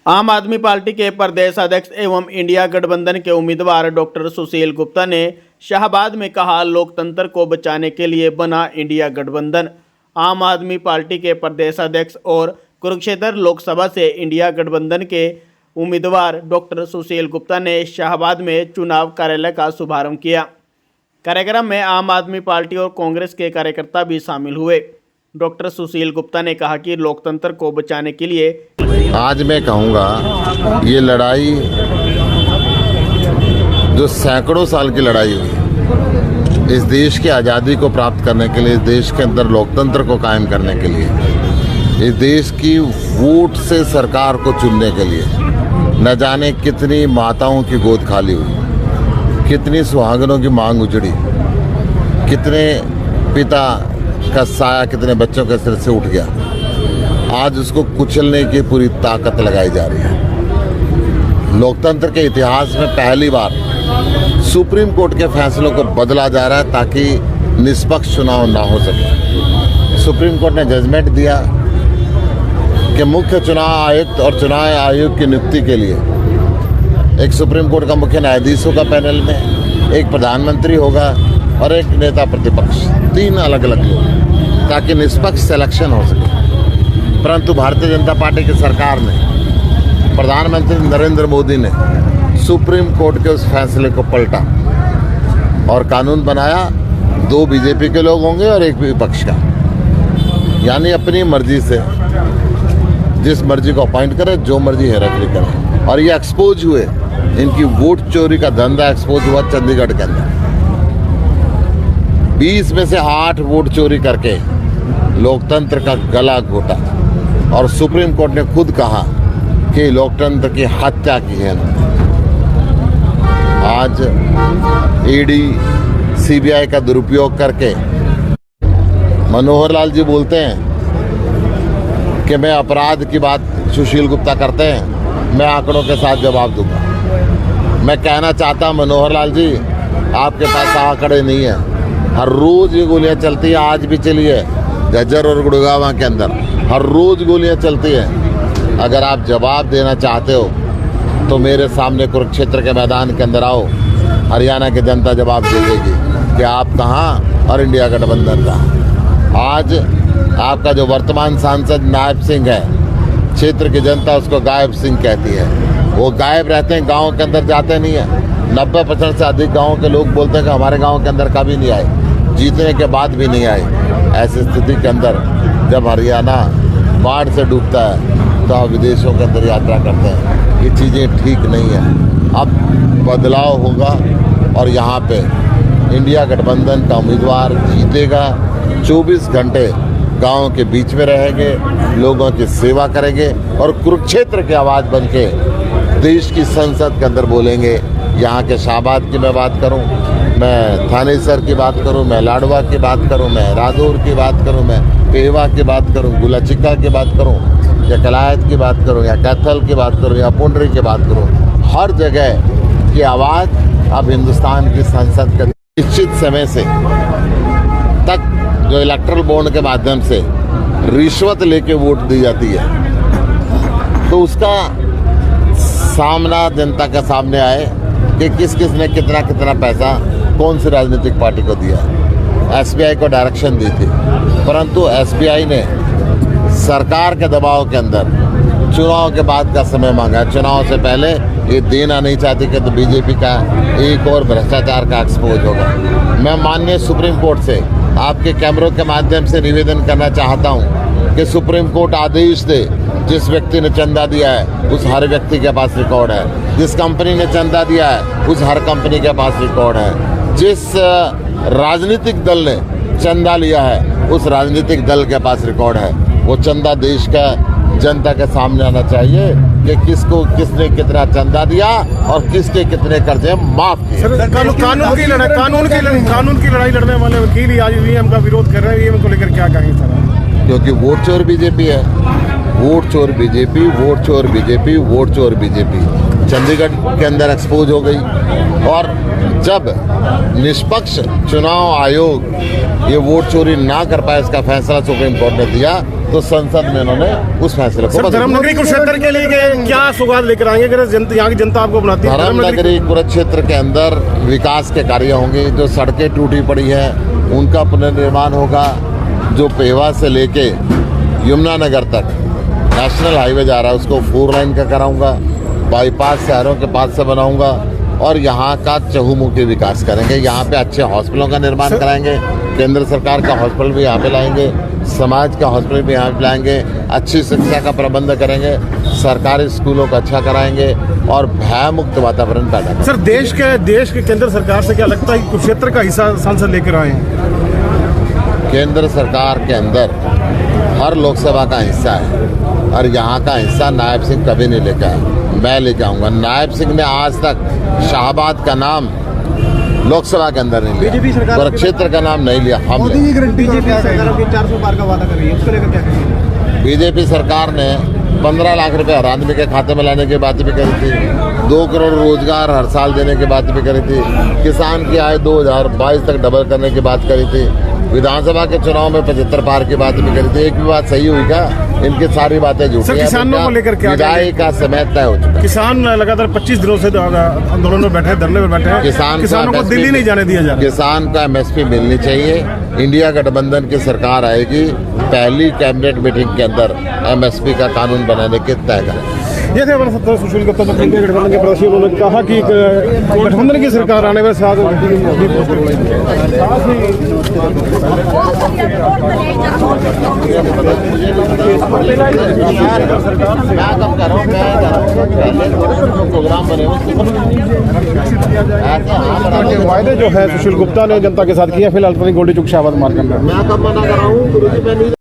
आम आदमी पार्टी के प्रदेश अध्यक्ष एवं इंडिया गठबंधन के उम्मीदवार डॉक्टर सुशील गुप्ता ने शाहबाद में कहा, लोकतंत्र को बचाने के लिए बना इंडिया गठबंधन। आम आदमी पार्टी के प्रदेश अध्यक्ष और कुरुक्षेत्र लोकसभा से इंडिया गठबंधन के उम्मीदवार डॉक्टर सुशील गुप्ता ने शाहबाद में चुनाव कार्यालय का शुभारंभ किया। कार्यक्रम में आम आदमी पार्टी और कांग्रेस के कार्यकर्ता भी शामिल हुए। डॉक्टर सुशील गुप्ता ने कहा कि लोकतंत्र को बचाने के लिए आज मैं कहूँगा, ये लड़ाई जो सैकड़ों साल की लड़ाई हुई इस देश की आज़ादी को प्राप्त करने के लिए, इस देश के अंदर लोकतंत्र को कायम करने के लिए, इस देश की वोट से सरकार को चुनने के लिए, न जाने कितनी माताओं की गोद खाली हुई, कितनी सुहागनों की मांग उजड़ी, कितने पिता का साया कितने बच्चों के सिर से उठ गया। आज उसको कुचलने की पूरी ताकत लगाई जा रही है। लोकतंत्र के इतिहास में पहली बार सुप्रीम कोर्ट के फैसलों को बदला जा रहा है ताकि निष्पक्ष चुनाव ना हो सके। सुप्रीम कोर्ट ने जजमेंट दिया कि मुख्य चुनाव आयुक्त और चुनाव आयोग की नियुक्ति के लिए एक सुप्रीम कोर्ट का मुख्य न्यायाधीशों का पैनल में एक प्रधानमंत्री होगा और एक नेता प्रतिपक्ष, 3 अलग अलग लोग, ताकि निष्पक्ष सिलेक्शन हो सके। परंतु भारतीय जनता पार्टी की सरकार ने, प्रधानमंत्री नरेंद्र मोदी ने सुप्रीम कोर्ट के उस फैसले को पलटा और कानून बनाया। 2 बीजेपी के लोग होंगे और 1 विपक्ष का, यानी अपनी मर्जी से जिस मर्जी को अपॉइंट करे, जो मर्जी हेराफेरी करे। और ये एक्सपोज हुए, इनकी वोट चोरी का धंधा एक्सपोज हुआ चंडीगढ़ के अंदर। 20 में से 8 वोट चोरी करके लोकतंत्र का गला घोटा और सुप्रीम कोर्ट ने खुद कहा कि लोकतंत्र की हत्या की है। आज ईडी सीबीआई का दुरुपयोग करके मनोहर लाल जी बोलते हैं कि मैं अपराध की बात सुशील गुप्ता करते हैं, मैं आंकड़ों के साथ जवाब दूंगा। मैं कहना चाहता मनोहर लाल जी, आपके पास आंकड़े नहीं है। हर रोज ये गोलियां चलती है, आज भी चली है झज्जर और गुड़गांव के अंदर, हर रोज गोलियां चलती है। अगर आप जवाब देना चाहते हो तो मेरे सामने कुरुक्षेत्र के मैदान के अंदर आओ, हरियाणा की जनता जवाब दे देगी कि आप कहाँ और इंडिया गठबंधन कहाँ। आज आपका जो वर्तमान सांसद नायब सिंह है, क्षेत्र की जनता उसको गायब सिंह कहती है। वो गायब रहते हैं, गाँव के अंदर जाते नहीं है। 90% से अधिक गाँव के लोग बोलते हैं कि हमारे गाँव के अंदर कभी नहीं आए, जीतने के बाद भी नहीं आए। ऐसी स्थिति के अंदर जब हरियाणा बाढ़ से डूबता है तो आप विदेशों के अंदर यात्रा करते हैं। ये चीज़ें ठीक नहीं है। अब बदलाव होगा और यहाँ पे इंडिया गठबंधन का उम्मीदवार जीतेगा। 24 घंटे गाँव के बीच में रहेंगे, लोगों की सेवा करेंगे और कुरुक्षेत्र की आवाज़ बन के देश की संसद के अंदर बोलेंगे। यहाँ के शाहबाद की मैं बात करूँ, मैं थानेसर की बात करूँ, मैं लाडवा की बात करूँ, मैं रादौर की बात करूँ, मैं पेहवा की बात करूँ, गुलाचिक्का की बात करूँ, या कलायत की बात करूँ, या कैथल की बात करूँ, या पुंडरी की बात करूँ, हर जगह की आवाज़ अब हिंदुस्तान की संसद के निश्चित समय से तक जो इलेक्ट्रल बॉन्ड के माध्यम से रिश्वत लेके वोट दी जाती है, तो उसका सामना जनता के सामने आए कि किस किस ने कितना कितना पैसा कौन सी राजनीतिक पार्टी को दिया। एसबीआई को डायरेक्शन दी थी, परंतु एसबीआई ने सरकार के दबाव के अंदर चुनाव के बाद का समय मांगा। चुनाव से पहले ये देना नहीं चाहती कि तो बीजेपी का एक और भ्रष्टाचार का एक्सपोज होगा। मैं माननीय सुप्रीम कोर्ट से आपके कैमरों के माध्यम से निवेदन करना चाहता हूँ कि सुप्रीम कोर्ट आदेश दे, जिस व्यक्ति ने चंदा दिया है उस हर व्यक्ति के पास रिकॉर्ड है, जिस कंपनी ने चंदा दिया है उस हर कंपनी के पास रिकॉर्ड है, जिस राजनीतिक दल ने चंदा लिया है उस राजनीतिक दल के पास रिकॉर्ड है। वो चंदा देश का जनता के सामने आना चाहिए कि किसको किसने कितना चंदा दिया और किसके कितने कर्जे माफ किए। कानून की लड़ाई लड़ने वाले वकील ही आज ईवीएम का विरोध कर रहे हैं। ईवीएम को लेकर क्या कहेंगे सर? क्योंकि वोट चोर बीजेपी है, वोट चोर बीजेपी, वोट चोर बीजेपी, वोट चोर बीजेपी चंडीगढ़ के अंदर एक्सपोज हो गई। और जब निष्पक्ष चुनाव आयोग ये वोट चोरी ना कर पाए, इसका फैसला सुप्रीम कोर्ट ने दिया, तो संसद में उन्होंने उस फैसले को सर बदल दिया। धर्मनगरी कुरुक्षेत्र के लिए क्या सौगात लेकर आएंगे अगर यहाँ की जनता आपको बनाती है? धर्मनगरी कुरुक्षेत्र के अंदर विकास के कार्य होंगे। जो सड़कें टूटी पड़ी है उनका पुनर्निर्माण होगा। जो पेवा से लेके यमुनानगर तक नेशनल हाईवे जा रहा है उसको 4 लाइन का कराऊंगा। बाईपास शहरों के पास से बनाऊंगा और यहाँ का चहुमुखी विकास करेंगे। यहाँ पे अच्छे हॉस्पिटलों का निर्माण कराएंगे। केंद्र सरकार का हॉस्पिटल भी यहाँ पे लाएंगे, समाज का हॉस्पिटल भी यहाँ पे लाएंगे। अच्छी शिक्षा का प्रबंध करेंगे, सरकारी स्कूलों को अच्छा कराएंगे और भय मुक्त वातावरण पैदा करेंगे। सर देश के केंद्र सरकार से क्या लगता है कि कुरुक्षेत्र का हिस्सा सांसद लेकर आए हैं? केंद्र सरकार के अंदर हर लोकसभा का हिस्सा है और यहाँ का हिस्सा नायब सिंह कभी नहीं लेकर आया, मैं लेके आऊँगा। नायब सिंह ने आज तक शाहबाद का नाम लोकसभा के अंदर नहीं लिया, कुरुक्षेत्र का नाम नहीं लिया। हम बीजेपी सरकार 400 पार का वादा कर रही है, उसको लेकर क्या कहेंगे? बीजेपी सरकार ने 15 लाख रुपए हर आदमी के खाते में लाने की बात भी करी थी। 2 करोड़ रोजगार हर साल देने की बात भी करी थी। किसान की आय 2022 तक डबल करने की बात करी थी। विधानसभा के चुनाव में 75 पार की बात भी करी थी। एक भी बात सही हुई क्या? इनकी सारी बातें झूठी हैं। किसानों को लेकर क्या विदाई का समय तय हो चुका है। किसान लगातार 25 दिनों से आंदोलन में बैठे, धरने में बैठे हैं। किसानों को दिल्ली नहीं जाने दिया जा रहा। किसान का MSP मिलनी चाहिए। इंडिया गठबंधन की सरकार आएगी, पहली कैबिनेट मीटिंग के अंदर MSP का कानून बनाने के तय करें। ये थे हमारे साथ सुशील गुप्ता जो इंडिया गठबंधन के प्रदेश, उन्होंने कहा कि गठबंधन की सरकार आने में साथ प्रोग्राम बने वायदे जो है सुशील गुप्ता ने जनता के साथ किया। फिलहाल गोल्डी चुक शाहबाद मार्ग में मैं कब मना कर रहा हूँ।